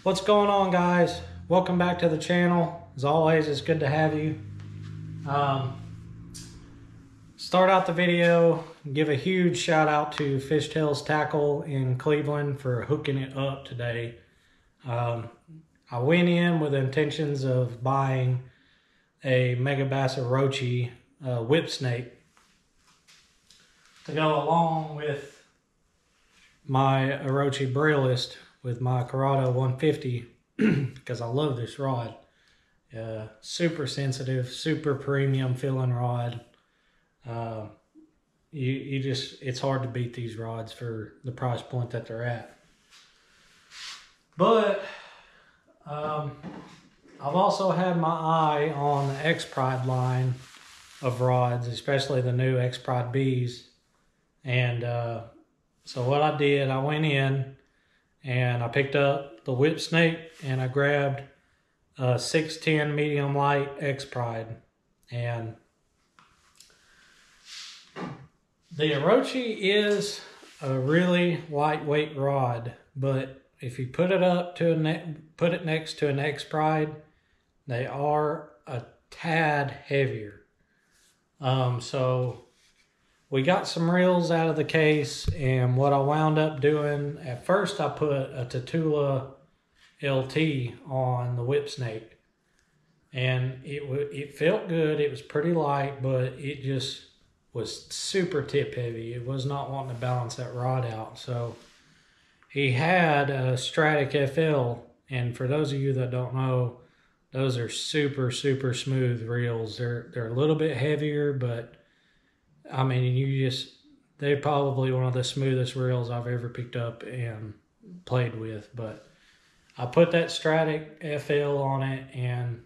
What's going on, guys? Welcome back to the channel. As always, it's good to have you. Start out the video, give a huge shout out to Fishtails Tackle in Cleveland for hooking it up today. I went in with intentions of buying a Megabass Orochi whip snake to go along with my Orochi Braillist with my Curado 150 because I love this rod. Super sensitive, super premium feeling rod. It's hard to beat these rods for the price point that they're at. But I've also had my eye on the Expride line of rods, especially the new Expride Bs. And so what I did, I went in and I picked up the whip snake and I grabbed a 610 medium light Expride. And the Orochi is a really lightweight rod, but if you put it up to put it next to an Expride, they are a tad heavier. So we got some reels out of the case, and what I wound up doing, at first I put a Tatula LT on the whip snake, and it felt good. It was pretty light, but it just was super tip heavy. It was not wanting to balance that rod out. So he had a Stratic FL, and for those of you that don't know, those are super smooth reels. They're a little bit heavier, but I mean, they're probably one of the smoothest reels I've ever picked up and played with. But I put that Stratic FL on it, and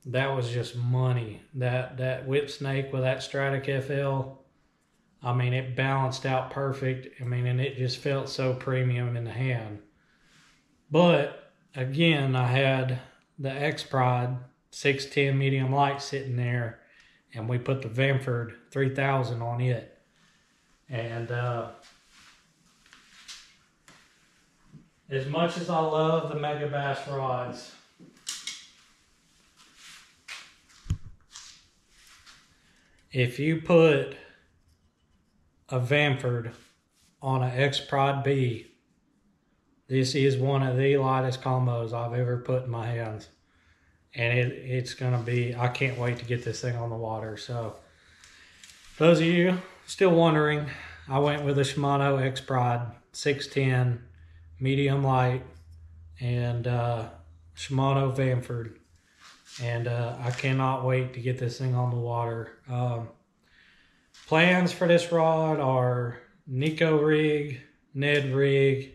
that was just money. That whip snake with that Stratic FL, I mean, it balanced out perfect. I mean, and it just felt so premium in the hand. But again, I had the Expride 610 medium light sitting there, and we put the Vanford 3000 on it. And as much as I love the Megabass rods, if you put a Vanford on an Expride B, this is one of the lightest combos I've ever put in my hands. And it's going to be, I can't wait to get this thing on the water. So, for those of you still wondering, I went with a Shimano Expride 610 medium light and Shimano Vanford. And I cannot wait to get this thing on the water. Plans for this rod are Nico rig, Ned rig,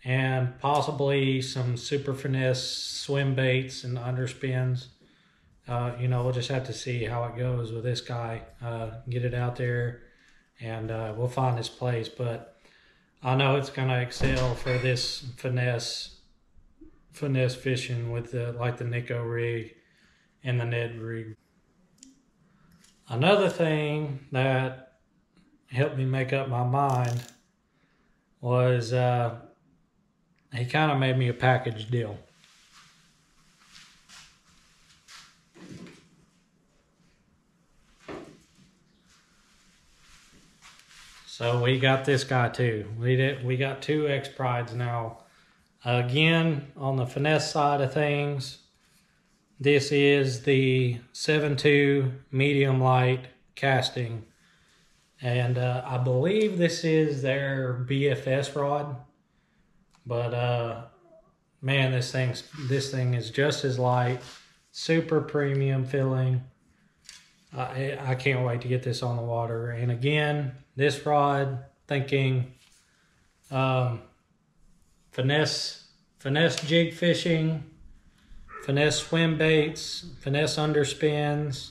and possibly some super finesse swim baits and underspins. We'll just have to see how it goes with this guy. Get it out there, and we'll find his place. But I know it's going to excel for this finesse fishing with the Nico rig and the Ned rig. Another thing that helped me make up my mind was he kind of made me a package deal. So we got this guy too. We got two Exprides now. Again, on the finesse side of things, this is the 7.2 medium light casting. And I believe this is their BFS rod. But man, this thing is just as light, super premium feeling. I can't wait to get this on the water. And again, this rod, thinking finesse jig fishing, finesse swim baits, finesse underspins,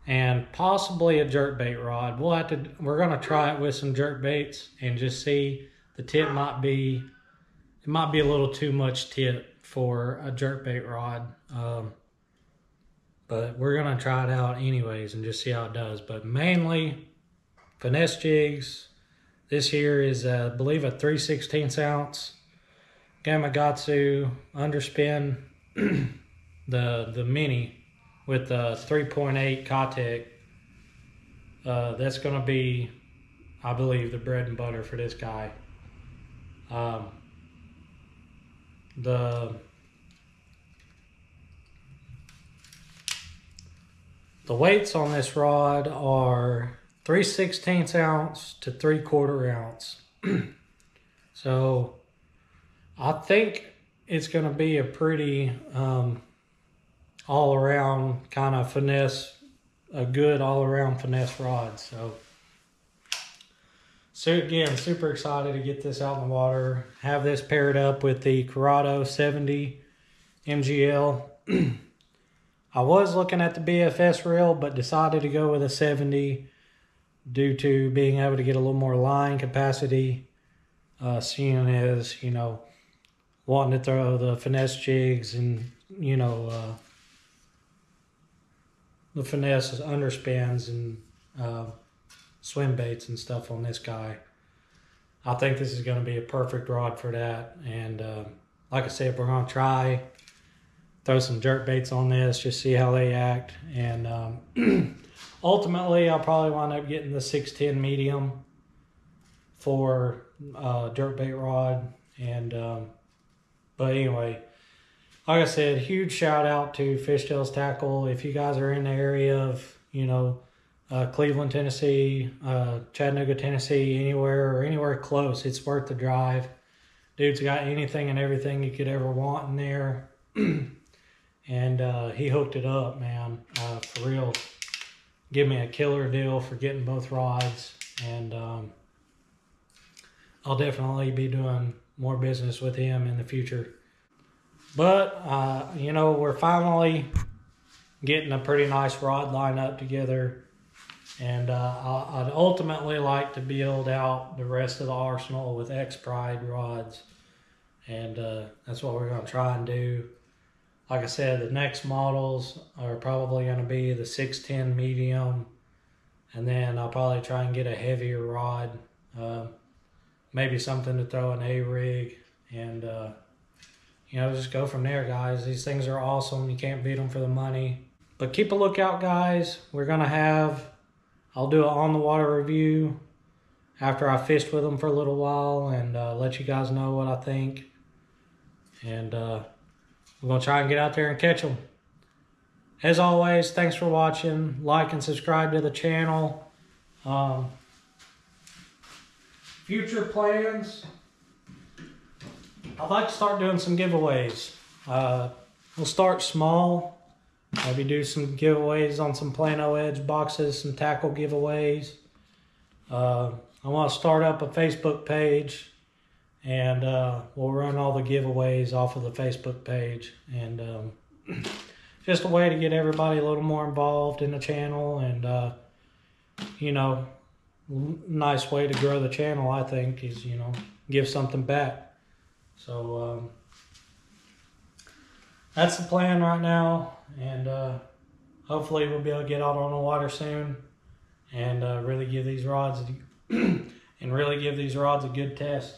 and possibly a jerkbait rod. We're gonna try it with some jerkbaits and just see. The tip might be a little too much tip for a jerkbait rod. But we're gonna try it out anyways and just see how it does. But mainly finesse jigs. This here is, I believe, a 3/16 ounce Gamakatsu underspin, the mini with the 3.8 Kotek. That's going to be, I believe, the bread and butter for this guy. The weights on this rod are 3/16 ounce to 3/4 ounce. So I think it's going to be a pretty all around kind of finesse, a good all around finesse rod. So again, super excited to get this out in the water. Have this paired up with the Curado 70 MGL. I was looking at the BFS reel, but decided to go with a 70 due to being able to get a little more line capacity, seeing as, you know, wanting to throw the finesse jigs and, you know, the finesse underspins and swim baits and stuff on this guy. I think this is going to be a perfect rod for that. And like I said, we're going to try throw some jerk baits on this, just see how they act. And ultimately, I'll probably wind up getting the 610 medium for jerk bait rod. And but anyway, like I said, huge shout out to Fishtails Tackle. If you guys are in the area of, you know, Cleveland, Tennessee, Chattanooga, Tennessee, anywhere close, it's worth the drive. Dude's got anything and everything you could ever want in there. And he hooked it up, man, for real. Give me a killer deal for getting both rods. And I'll definitely be doing more business with him in the future. But, you know, we're finally getting a pretty nice rod lineup together. And I'd ultimately like to build out the rest of the arsenal with Expride rods. And that's what we're going to try and do. Like I said, the next models are probably going to be the 610 medium. And then I'll probably try and get a heavier rod. Maybe something to throw an A-rig. And, you know, just go from there, guys. These things are awesome. You can't beat them for the money. But keep a lookout, guys. We're going to have... I'll do an on-the-water review after I fished with them for a little while and let you guys know what I think. And we're going to try and get out there and catch them. As always, thanks for watching. Like and subscribe to the channel. Future plans, I'd like to start doing some giveaways. We'll start small. Maybe do some giveaways on some Plano Edge boxes, some tackle giveaways. I want to start up a Facebook page, and we'll run all the giveaways off of the Facebook page. And just a way to get everybody a little more involved in the channel, and you know, nice way to grow the channel, I think, is, you know, give something back. So that's the plan right now. And hopefully we'll be able to get out on the water soon and really give these rods a good test.